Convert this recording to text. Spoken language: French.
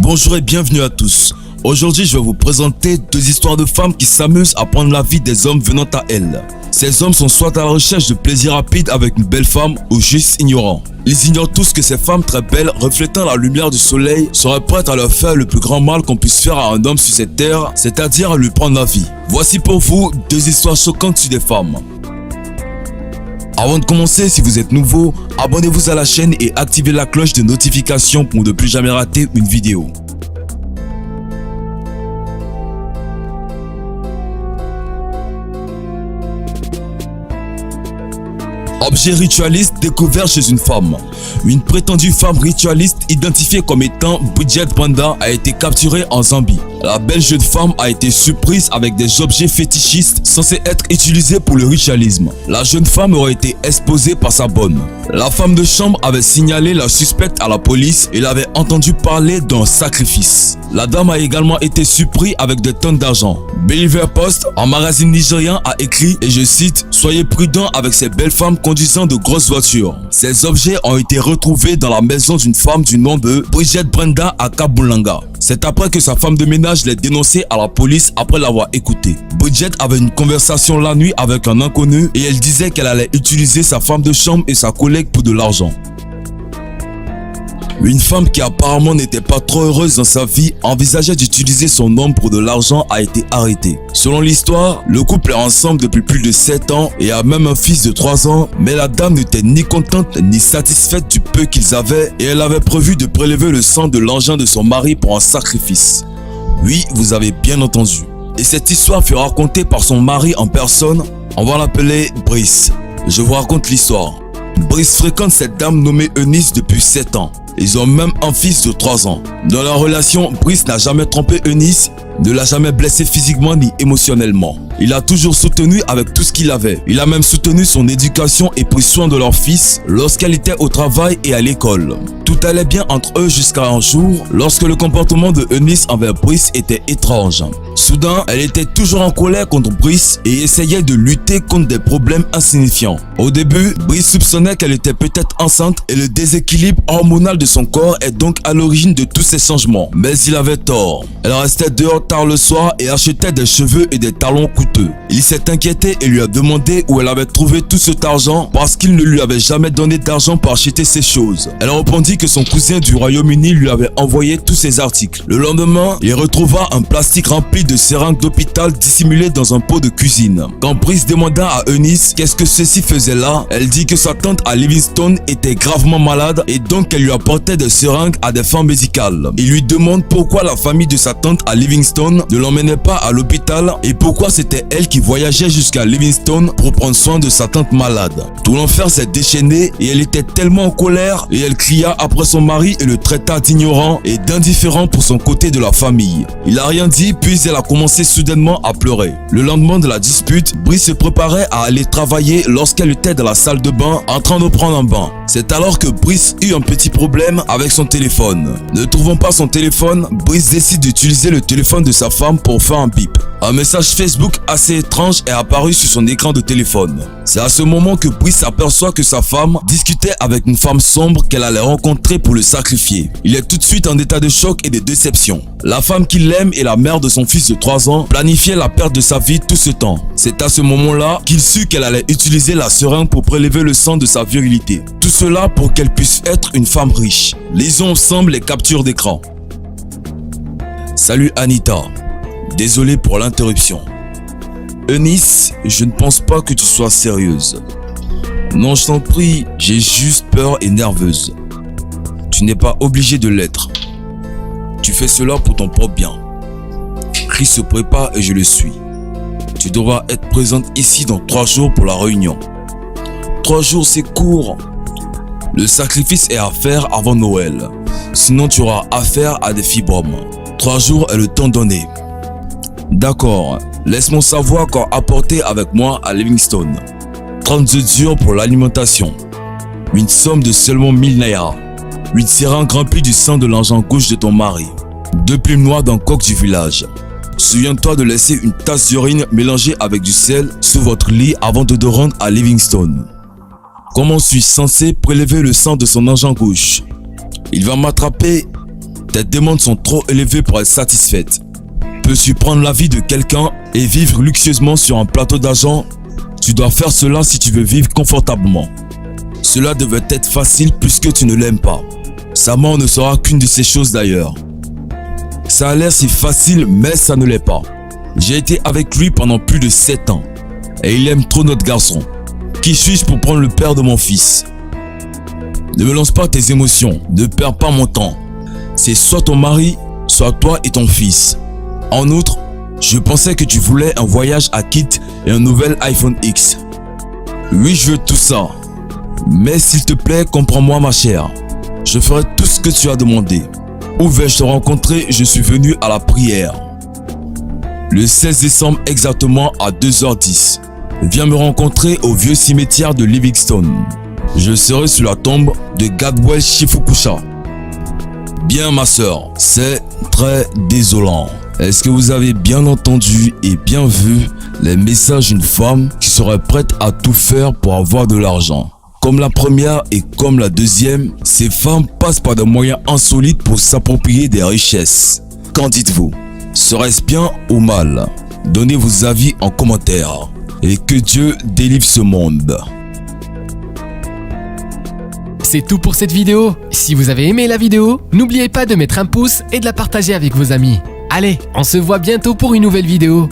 Bonjour et bienvenue à tous. Aujourd'hui, je vais vous présenter deux histoires de femmes qui s'amusent à prendre la vie des hommes venant à elles. Ces hommes sont soit à la recherche de plaisir rapide avec une belle femme ou juste ignorants. Ils ignorent tous que ces femmes très belles, reflétant la lumière du soleil, seraient prêtes à leur faire le plus grand mal qu'on puisse faire à un homme sur cette terre, c'est-à-dire à lui prendre la vie. Voici pour vous deux histoires choquantes sur des femmes. Avant de commencer, si vous êtes nouveau, abonnez-vous à la chaîne et activez la cloche de notification pour ne plus jamais rater une vidéo. Objet ritualiste découvert chez une femme. Une prétendue femme ritualiste identifiée comme étant Bridget Brenda a été capturée en Zambie. La belle jeune femme a été surprise avec des objets fétichistes censés être utilisés pour le ritualisme. La jeune femme aurait été exposée par sa bonne. La femme de chambre avait signalé la suspecte à la police et l'avait entendu parler d'un sacrifice. La dame a également été surprise avec des tonnes d'argent. Believer Post, un magazine nigérien, a écrit, et je cite, « Soyez prudents avec ces belles femmes conduisant de grosses voitures. » Ces objets ont été retrouvés dans la maison d'une femme du nom de Bridget Brenda à Kabulanga. C'est après que sa femme de ménage l'a dénoncé à la police après l'avoir écouté. Bridget avait une conversation la nuit avec un inconnu et elle disait qu'elle allait utiliser sa femme de chambre et sa collègue pour de l'argent. Une femme qui apparemment n'était pas trop heureuse dans sa vie envisageait d'utiliser son homme pour de l'argent a été arrêtée. Selon l'histoire, le couple est ensemble depuis plus de 7 ans et a même un fils de 3 ans, mais la dame n'était ni contente ni satisfaite du peu qu'ils avaient et elle avait prévu de prélever le sang de l'engin de son mari pour un sacrifice. Oui, vous avez bien entendu. Et cette histoire fut racontée par son mari en personne, on va l'appeler Brice. Je vous raconte l'histoire. Brice fréquente cette dame nommée Eunice depuis 7 ans. Ils ont même un fils de 3 ans. Dans leur relation, Brice n'a jamais trompé Eunice, ne l'a jamais blessé physiquement ni émotionnellement. Il a toujours soutenu avec tout ce qu'il avait. Il a même soutenu son éducation et pris soin de leur fils lorsqu'elle était au travail et à l'école. Tout allait bien entre eux jusqu'à un jour lorsque le comportement de Eunice envers Brice était étrange. Soudain, elle était toujours en colère contre Brice et essayait de lutter contre des problèmes insignifiants. Au début, Brice soupçonnait qu'elle était peut-être enceinte et le déséquilibre hormonal de son corps est donc à l'origine de tous ces changements. Mais il avait tort. Elle restait dehors tard le soir et achetait des cheveux et des talons coûteux. Il s'est inquiété et lui a demandé où elle avait trouvé tout cet argent parce qu'il ne lui avait jamais donné d'argent pour acheter ces choses. Elle répondit que son cousin du Royaume-Uni lui avait envoyé tous ces articles. Le lendemain, il retrouva un plastique rempli de seringues d'hôpital dissimulées dans un pot de cuisine. Quand Brice demanda à Eunice qu'est-ce que ceci faisait là, elle dit que sa tante à Livingstone était gravement malade et donc qu'elle lui apportait des seringues à des fins médicales. Il lui demande pourquoi la famille de sa tante à Livingstone ne l'emmenait pas à l'hôpital et pourquoi c'était elle qui voyageait jusqu'à Livingstone pour prendre soin de sa tante malade. Tout l'enfer s'est déchaîné et elle était tellement en colère et elle cria après son mari et le traita d'ignorant et d'indifférent pour son côté de la famille. Il n'a rien dit puis elle a commencé soudainement à pleurer. Le lendemain de la dispute, Brice se préparait à aller travailler lorsqu'elle était dans la salle de bain en train de prendre un bain. C'est alors que Brice eut un petit problème avec son téléphone. Ne trouvant pas son téléphone, Brice décide d'utiliser le téléphone de sa femme pour faire un bip. Un message Facebook assez étrange est apparu sur son écran de téléphone. C'est à ce moment que Brice s'aperçoit que sa femme discutait avec une femme sombre qu'elle allait rencontrer pour le sacrifier. Il est tout de suite en état de choc et de déception. La femme qu'il aime et la mère de son fils de 3 ans planifiaient la perte de sa vie tout ce temps. C'est à ce moment-là qu'il sut qu'elle allait utiliser la seringue pour prélever le sang de sa virilité. Tout cela pour qu'elle puisse être une femme riche. Lisons ensemble les captures d'écran. Salut Anita. Désolé pour l'interruption. Eunice, je ne pense pas que tu sois sérieuse. Non, je t'en prie, j'ai juste peur et nerveuse. Tu n'es pas obligé de l'être. Tu fais cela pour ton propre bien. Chris se prépare et je le suis. Tu devras être présente ici dans 3 jours pour la réunion. 3 jours, c'est court. Le sacrifice est à faire avant Noël. Sinon, tu auras affaire à des fibromes. 3 jours est le temps donné. D'accord, laisse-moi savoir quand apporter avec moi à Livingstone. 30 œufs durs pour l'alimentation. Une somme de seulement 1000 naira. 8 seringues remplies du sang de l'engin gauche de ton mari. 2 plumes noires d'un coq du village. Souviens-toi de laisser une tasse d'urine mélangée avec du sel sous votre lit avant de te rendre à Livingstone. Comment suis-je censé prélever le sang de son engin gauche? Il va m'attraper Tes demandes sont trop élevées pour être satisfaites. Peux-tu prendre la vie de quelqu'un et vivre luxueusement sur un plateau d'argent? Tu dois faire cela si tu veux vivre confortablement. Cela devait être facile puisque tu ne l'aimes pas. Sa mort ne sera qu'une de ces choses d'ailleurs. Ça a l'air si facile, mais ça ne l'est pas. J'ai été avec lui pendant plus de 7 ans. Et il aime trop notre garçon. Qui suis-je pour prendre le père de mon fils? Ne me lance pas tes émotions, ne perds pas mon temps. C'est soit ton mari, soit toi et ton fils. En outre, je pensais que tu voulais un voyage à Kit et un nouvel iPhone X. Oui, je veux tout ça. Mais s'il te plaît, comprends-moi ma chère. Je ferai tout ce que tu as demandé. Où vais-je te rencontrer? Je suis venu à la prière. Le 16 décembre exactement à 2h10. Viens me rencontrer au vieux cimetière de Livingstone. Je serai sur la tombe de Gadwell Shifukusha. Bien ma soeur, c'est très désolant. Est-ce que vous avez bien entendu et bien vu les messages d'une femme qui serait prête à tout faire pour avoir de l'argent? Comme la première et comme la deuxième, ces femmes passent par des moyens insolites pour s'approprier des richesses. Qu'en dites-vous? Serait-ce bien ou mal? Donnez vos avis en commentaire. Et que Dieu délivre ce monde. C'est tout pour cette vidéo. Si vous avez aimé la vidéo, n'oubliez pas de mettre un pouce et de la partager avec vos amis. Allez, on se voit bientôt pour une nouvelle vidéo.